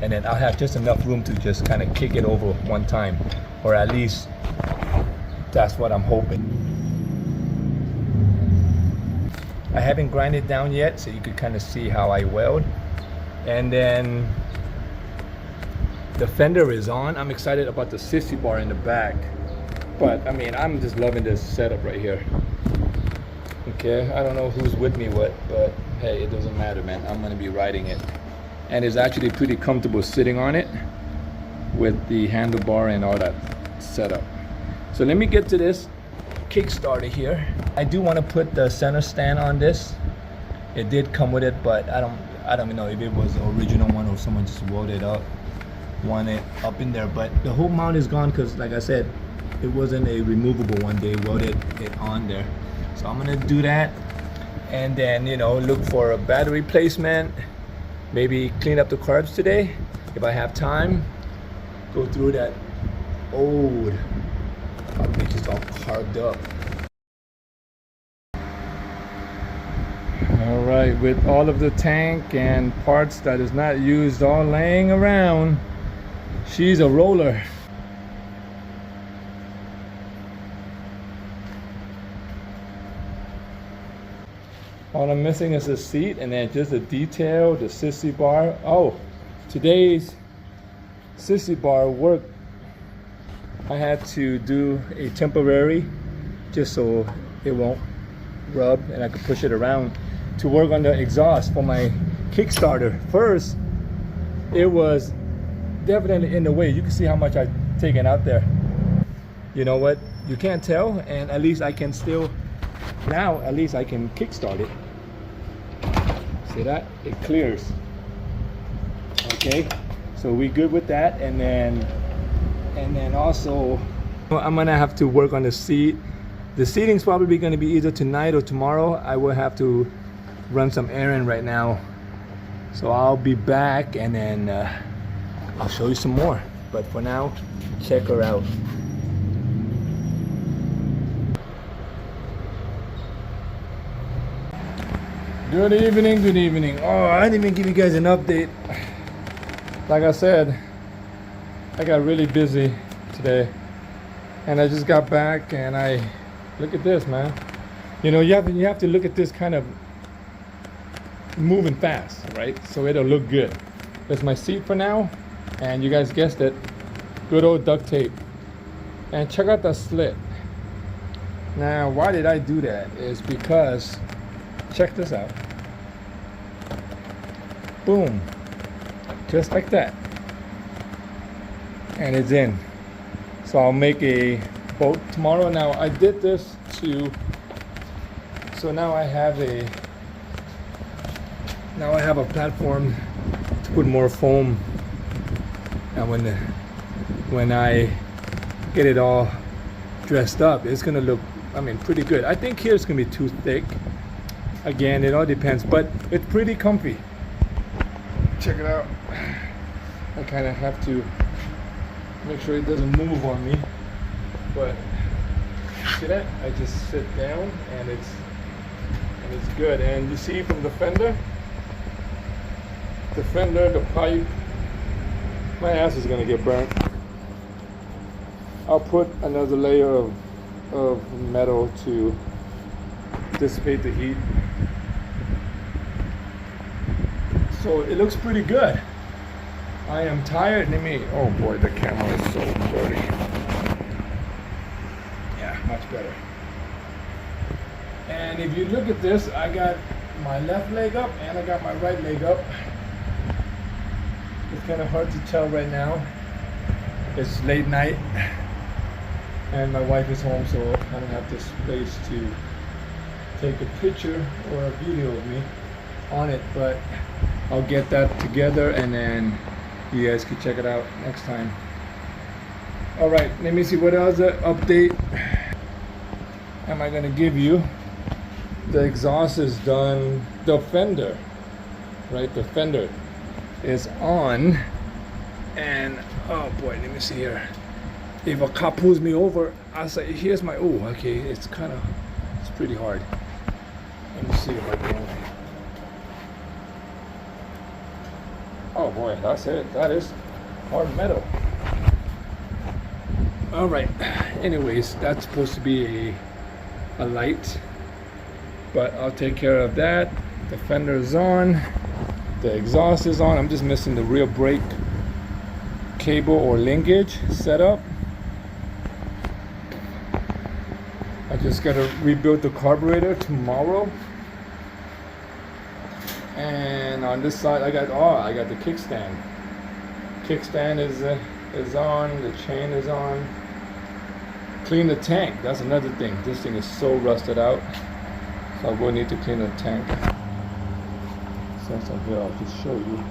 and then I'll have just enough room to just kind of kick it over one time, or at least that's what I'm hoping. I haven't grinded down yet, so you could kind of see how I weld. And then the fender is on. I'm excited about the sissy bar in the back, but I mean, I'm just loving this setup right here. Okay, I don't know who's with me what, but hey, it doesn't matter, man. I'm gonna be riding it, and it's actually pretty comfortable sitting on it with the handlebar and all that setup. So let me get to this Kickstarter here. I do want to put the center stand on this. It did come with it, but I don't know if it was the original one or someone just welded up, want it up in there. But the whole mount is gone because, like I said, it wasn't a removable one. They welded it on there. So I'm gonna do that, and then, you know, look for a battery placement, maybe clean up the carbs today if I have time. Go through that old, probably just all carved up. All right, with all of the tank and parts that is not used all laying around, she's a roller. All I'm missing is a seat, and then just a detail, the sissy bar. Oh, today's sissy bar worked. I had to do a temporary just so it won't rub and I could push it around to work on the exhaust for my Kickstarter. First, it was definitely in the way. You can see how much I've taken out there. You know what? You can't tell, and at least I can still, now at least I can kickstart it. See that? It clears. Okay, so we good with that, and then also I'm gonna have to work on the seat. The seating's probably gonna be either tonight or tomorrow. I will have to run some errand right now, so I'll be back, and then I'll show you some more. But for now, check her out. Good evening, good evening. Oh, I didn't even give you guys an update. Like I said, I got really busy today, and I just got back, and I look at this, man. You know, you have to look at this kind of moving fast, right? So it'll look good. That's my seat for now, and you guys guessed it, good old duct tape. And check out the slit. Now, why did I do that? Is because, check this out. Boom, just like that, and it's in. So I'll make a boat tomorrow. Now I did this so now I have a platform to put more foam, and when I get it all dressed up, it's gonna look, I mean, pretty good. I think here it's gonna be too thick. Again, it all depends, but it's pretty comfy. Check it out. I kind of have to make sure it doesn't move on me, but see that? I just sit down, and it's good. And you see from the fender, the pipe, my ass is gonna get burnt. I'll put another layer of metal to dissipate the heat. So it looks pretty good. I am tired. Oh boy, the camera is so dirty. Yeah, much better. And if you look at this, I got my left leg up and I got my right leg up. It's kind of hard to tell right now. It's late night, and my wife is home, so I don't have the space to take a picture or a video of me on it, but I'll get that together, and then you guys can check it out next time. All right, let me see what other update am I gonna give you. The exhaust is done. The fender, right? The fender is on, and oh boy, let me see here. If a cop pulls me over, I'll say, here's my, oh, okay, it's pretty hard. Let me see if I can. Oh, boy, that's it. That is hard metal. All right. Anyways, that's supposed to be a light, but I'll take care of that. The fender is on. The exhaust is on. I'm just missing the rear brake cable or linkage setup. I just gotta rebuild the carburetor tomorrow. And on this side, I got the kickstand. Kickstand is on. The chain is on. Clean the tank. That's another thing. This thing is so rusted out, so I will need to clean the tank. Since I'm here, I'll just show you.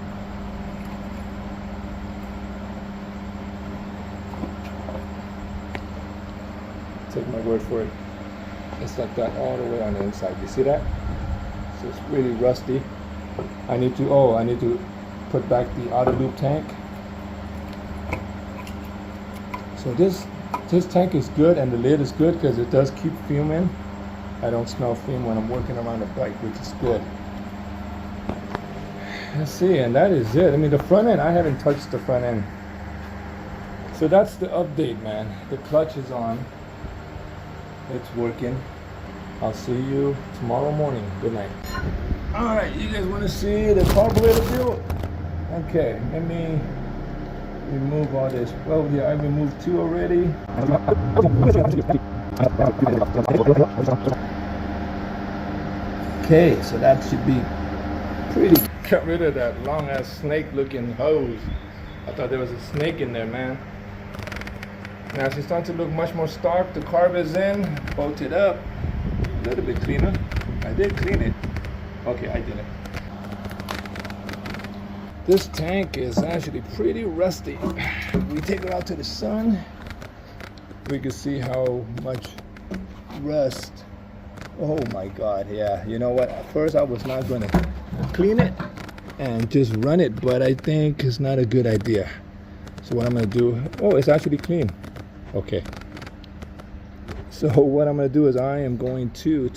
Take my word for it. It's like that all the way on the inside. You see that? So it's really rusty. I need to put back the outer loop tank. So this tank is good, and the lid is good because it does keep fume in. I don't smell fume when I'm working around the bike, which is good. Let's see, and that is it. I mean, the front end, I haven't touched the front end. So that's the update, man. The clutch is on. It's working. I'll see you tomorrow morning. Good night. All right, you guys want to see the carburetor build? Okay, let me remove all this. Well, yeah, I removed 2 already. Okay, so that should be pretty. Got rid of that long ass snake looking hose. I thought there was a snake in there, man. Now she's starting to look much more stark. The carb is in, bolted up, a little bit cleaner. I did clean it. Okay, I did it. This tank is actually pretty rusty. We take it out to the sun, we can see how much rust. Oh my God, yeah. You know what? At first I was not gonna clean it and just run it, but I think it's not a good idea. So what I'm gonna do, oh, it's actually clean. Okay. So what I'm gonna do is I am going to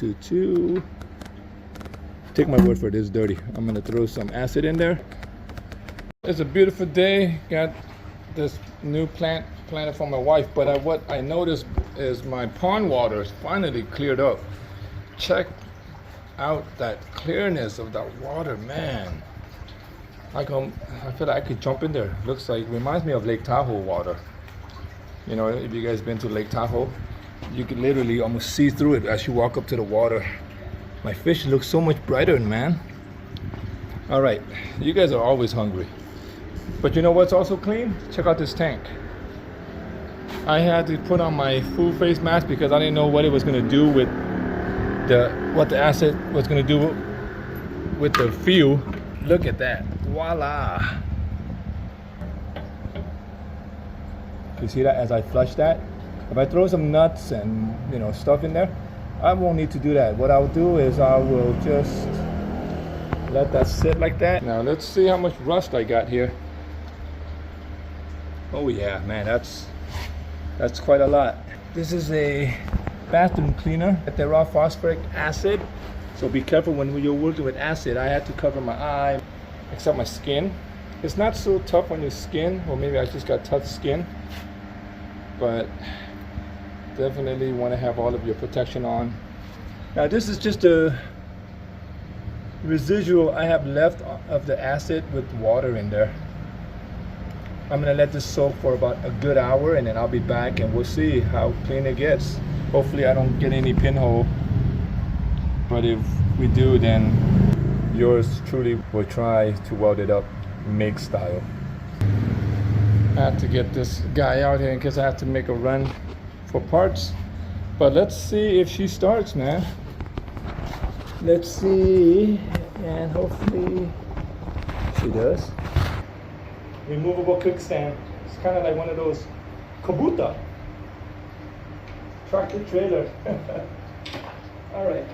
take my word for it, it's dirty. I'm gonna throw some acid in there. It's a beautiful day. Got this new plant planted for my wife, but what I noticed is my pond water is finally cleared up. Check out that clearness of that water, man. I feel like I could jump in there. Looks like, reminds me of Lake Tahoe water. You know, if you guys been to Lake Tahoe, you can literally almost see through it as you walk up to the water. My fish look so much brighter, man. All right, you guys are always hungry. But you know what's also clean? Check out this tank. I had to put on my full face mask because I didn't know what it was gonna do with what the acid was gonna do with the fuel. Look at that, voila. You see that as I flush that? If I throw some nuts and stuff in there, I won't need to do that. What I'll do is I will just let that sit like that. Now let's see how much rust I got here. Oh yeah, man, that's quite a lot. This is a bathroom cleaner at the raw phosphoric acid. So be careful when you're working with acid. I had to cover my eye, except my skin. It's not so tough on your skin, or maybe I just got tough skin. But definitely want to have all of your protection on. Now this is just a residual I have left of the acid with water in there. I'm gonna let this soak for about a good hour, and then I'll be back and we'll see how clean it gets. Hopefully I don't get any pinhole, but if we do, then yours truly will try to weld it up MIG style. I have to get this guy out here in case I have to make a run for parts. But let's see if she starts, man. Let's see, and hopefully she does. Removable kickstand. It's kind of like one of those Kabuta tractor trailer. All right.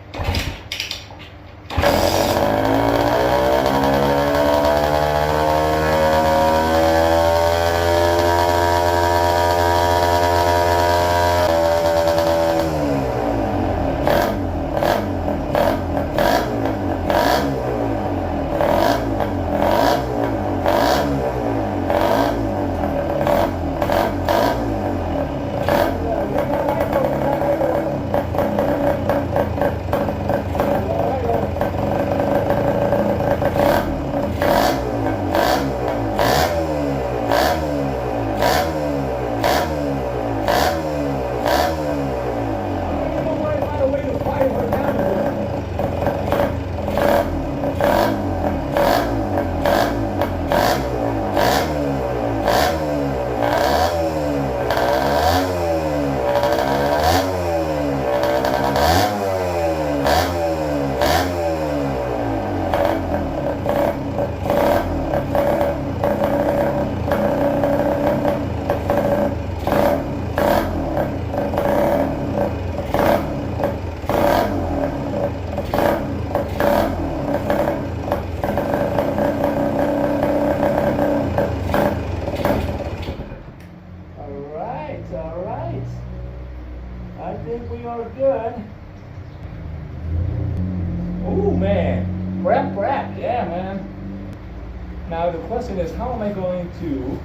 question is, how am I going to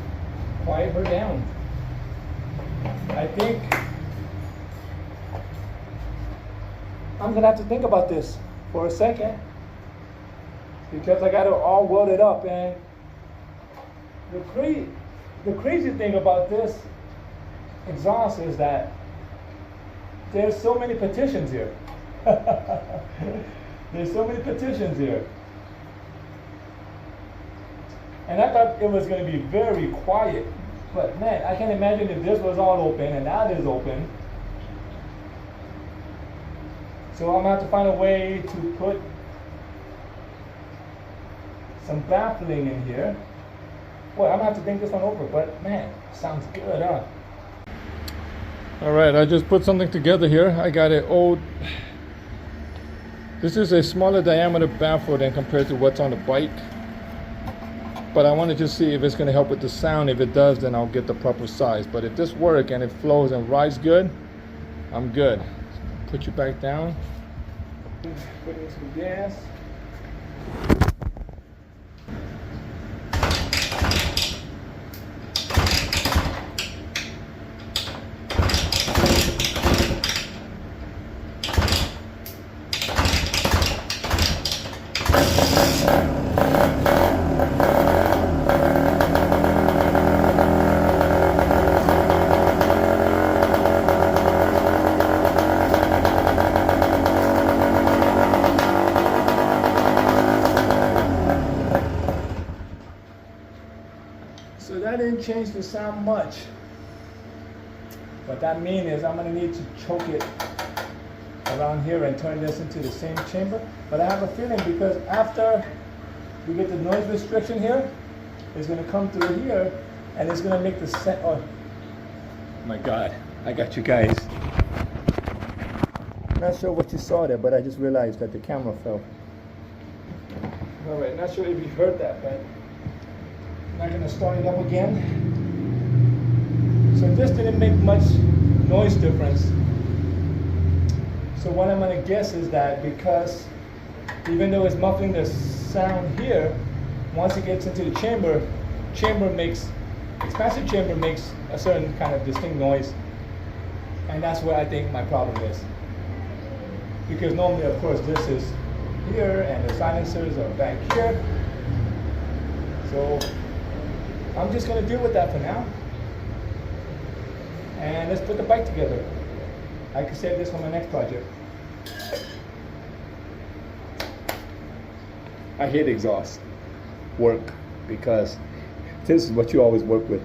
quiet her down? I think I'm gonna have to think about this for a second, because I got it all welded up. And the crazy thing about this exhaust is that there's so many petitions here. There's so many petitions here. And I thought it was going to be very quiet. But man, I can imagine if this was all open and that is open. So I'm going to have to find a way to put some baffling in here. Boy, I'm going to have to think this one over. But man, sounds good, huh? All right, I just put something together here. I got an old... This is a smaller diameter baffle than compared to what's on the bike. But I wanted to see if it's going to help with the sound. If it does, then I'll get the proper size. But if this works and it flows and rides good, I'm good. Put you back down. Put in some gas. So that didn't change the sound much. What that means is I'm going to need to choke it around here and turn this into the same chamber. But I have a feeling, because after we get the noise restriction here, it's going to come through here and it's going to make the sound. Oh my God, I got you guys. Not sure what you saw there, but I just realized that the camera fell. All right, not sure if you heard that, but I'm not going to start it up again. So this didn't make much noise difference. So what I'm going to guess is that because even though it's muffling the sound here, once it gets into the expansive chamber makes a certain kind of distinct noise. And that's where I think my problem is. Because normally, of course, this is here and the silencers are back here. So I'm just going to deal with that for now. And let's put the bike together. I can save this for my next project. I hate exhaust work because this is what you always work with.